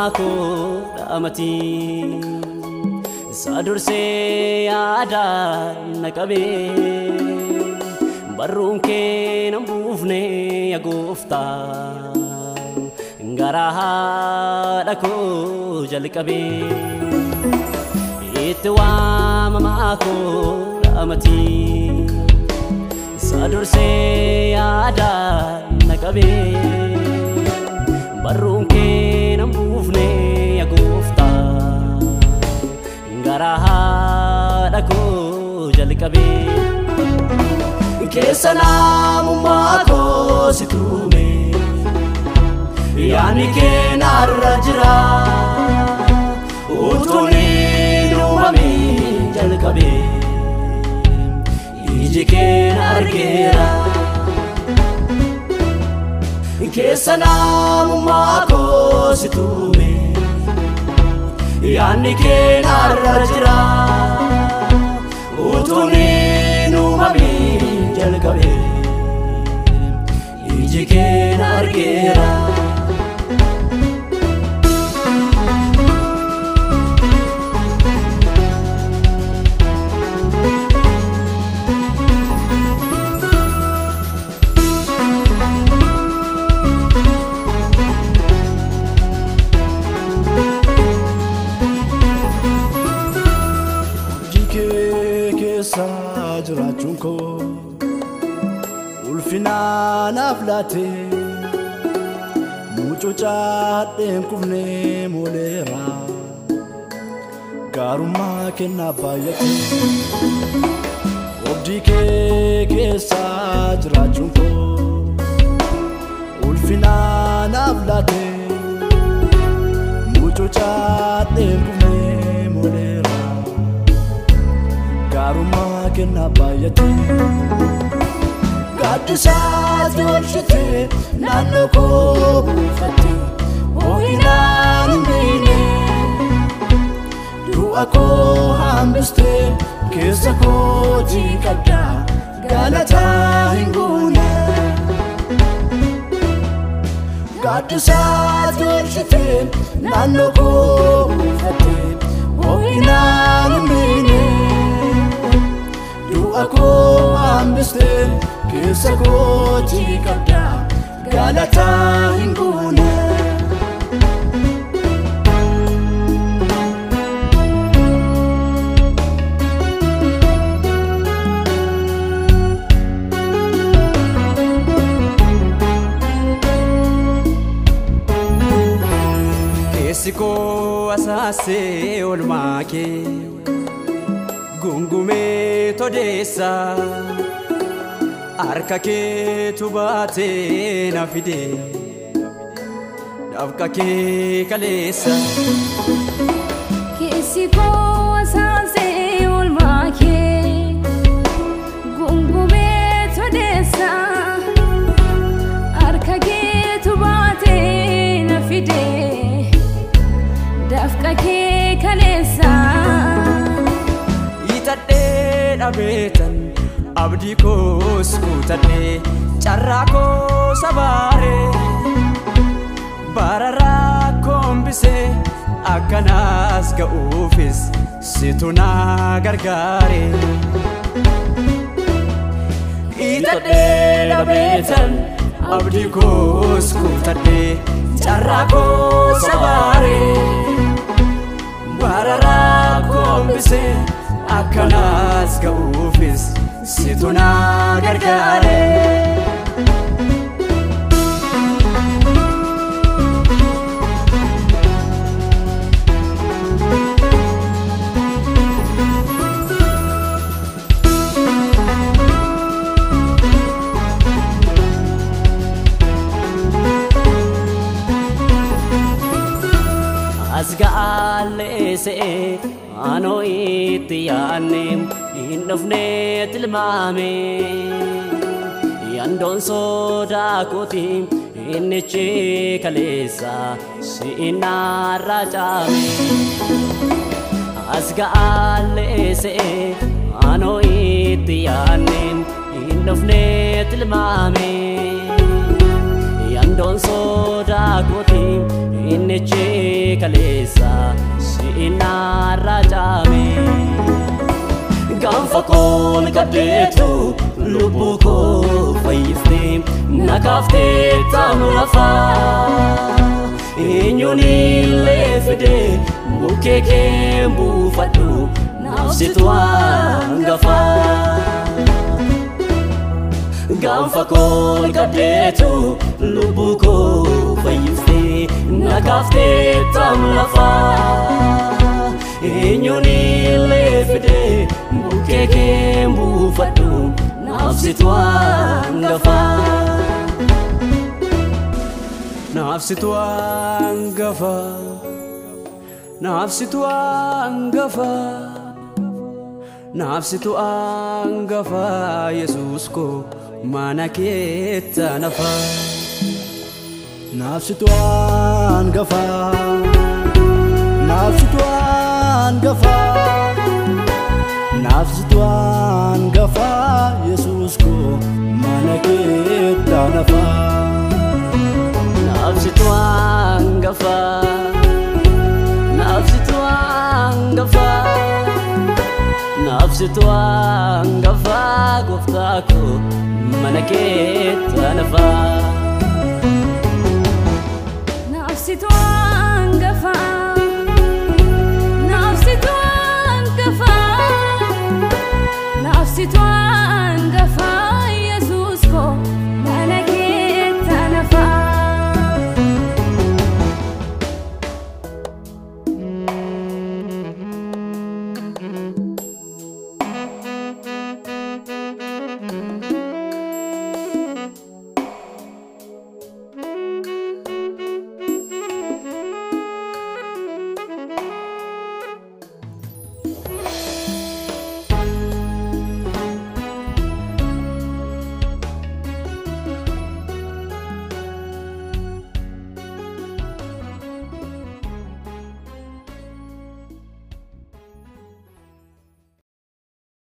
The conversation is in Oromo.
mamako amati sadur se ada nakabe barunke nambufne agufta ngaraha dako jalkabe itwa mamako amati sadur se ada nakabe barunke nambufne agufta ngaraha dako jalkabe kesana mumako situme yani ke narajra utuni numami jalkabe ijike nargera kesana mumako situme yani ke narajra utuni numami jalkabe ijike nargera sajrachunko ulfina naflate muchucha denkufne molera garuma kenna bayati obdike ke sajrachunko ulfina naflate muchucha denkufne molera garuma kenna bayati gadisa jorshite nanoko bufati ohina nimine duako hambiste kesako jikada galata hingune gadisa jorshite nanoko bufati ohina nimine ako ambiste kesako jikada galata hingune kesiko asase olmake gungume todesa arkake tubate nafide davkake kalesa kesiko asase olmake gungume todesa arkake tubate nafide davkake kalesa abetan abdi ko skutane charrako sabare barara kombise akanas ga office situna gargare itade abetan abdi ko skutane charrako sabare barara kombise akanas ga office situna gargare asga alese ano itiyanem indofne tilmame yandon soda kotim inche kalesa si inarajame asga alese ano itiyanem indofne tilmame Don soda koti innichi kalesa si inarra jame Ganfa kol kadetu lubbu ko fayyifte nakafte tamlafa Inyuni lefide mukeke mbufadu nafsitu angafa Ganfa kol kadetu lubbu ko fayyifte nakafte tamlafa Inyuni lefide mukeke mbufadu nafsitu angafa Nafsitu angafa Nafsitu angafa Nafsitu angafa Yesus ko mana kita nafa Nafsitu angafa Nafsitu angafa Nafsitu angafa Yesus ko mana kita nafa Nafsitu angafa Nafsitu angafa Nafsitu angafa Goftako mana kita nafa Nafsitu